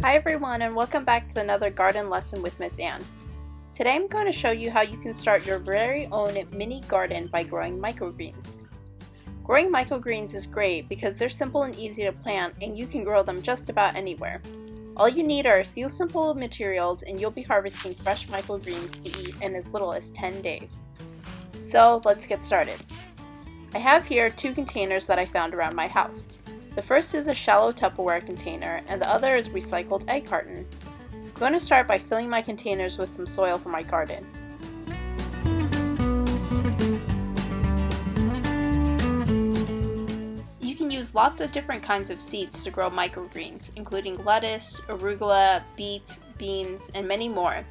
Hi everyone, and welcome back to another garden lesson with Miss Ann. Today I'm going to show you how you can start your very own mini garden by growing microgreens. Growing microgreens is great because they're simple and easy to plant, and you can grow them just about anywhere. All you need are a few simple materials and you'll be harvesting fresh microgreens to eat in as little as 10 days. So let's get started. I have here two containers that I found around my house. The first is a shallow Tupperware container, and the other is recycled egg carton. I'm going to start by filling my containers with some soil for my garden. You can use lots of different kinds of seeds to grow microgreens, including lettuce, arugula, beets, beans, and many more.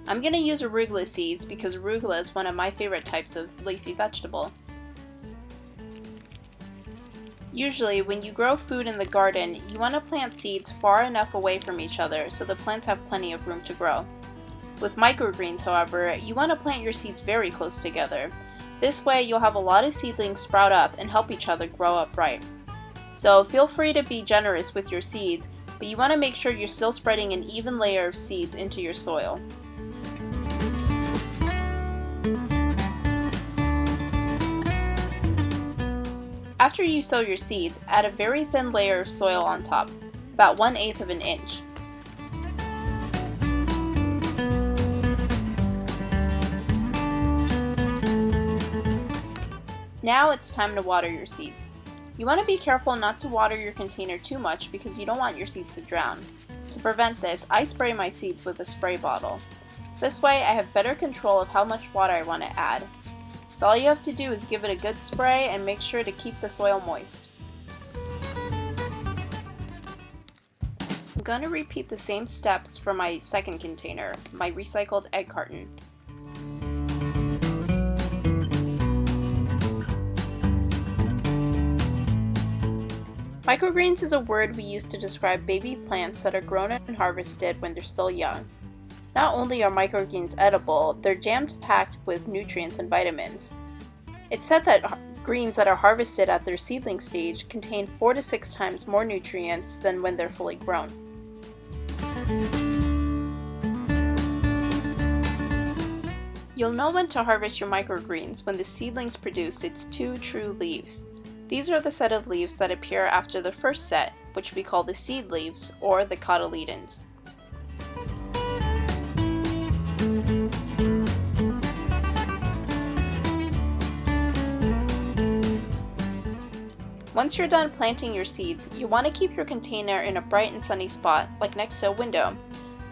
I'm going to use arugula seeds because arugula is one of my favorite types of leafy vegetable. Usually, when you grow food in the garden, you want to plant seeds far enough away from each other so the plants have plenty of room to grow. With microgreens, however, you want to plant your seeds very close together. This way, you'll have a lot of seedlings sprout up and help each other grow up right. So feel free to be generous with your seeds, but you want to make sure you're still spreading an even layer of seeds into your soil. After you sow your seeds, add a very thin layer of soil on top, about 1/8 of an inch. Now it's time to water your seeds. You want to be careful not to water your container too much because you don't want your seeds to drown. To prevent this, I spray my seeds with a spray bottle. This way I have better control of how much water I want to add. So all you have to do is give it a good spray and make sure to keep the soil moist. I'm going to repeat the same steps for my second container, my recycled egg carton. Microgreens is a word we use to describe baby plants that are grown and harvested when they're still young. Not only are microgreens edible, they're jam-packed with nutrients and vitamins. It's said that greens that are harvested at their seedling stage contain 4 to 6 times more nutrients than when they're fully grown. You'll know when to harvest your microgreens when the seedlings produce its 2 true leaves. These are the set of leaves that appear after the first set, which we call the seed leaves or the cotyledons. Once you're done planting your seeds, you want to keep your container in a bright and sunny spot, like next to a window.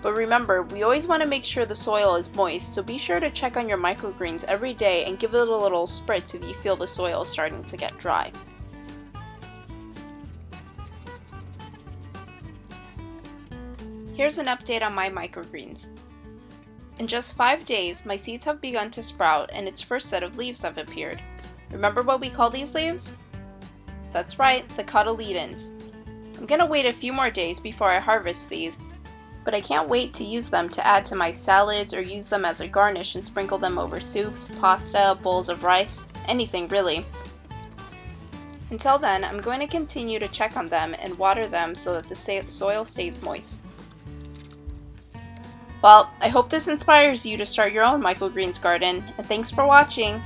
But remember, we always want to make sure the soil is moist, so be sure to check on your microgreens every day and give it a little spritz if you feel the soil is starting to get dry. Here's an update on my microgreens. In just 5 days, my seeds have begun to sprout and its first set of leaves have appeared. Remember what we call these leaves? That's right, the cotyledons. I'm gonna wait a few more days before I harvest these, but I can't wait to use them to add to my salads or use them as a garnish and sprinkle them over soups, pasta, bowls of rice, anything really. Until then, I'm going to continue to check on them and water them so that the soil stays moist. Well, I hope this inspires you to start your own microgreens garden, and thanks for watching!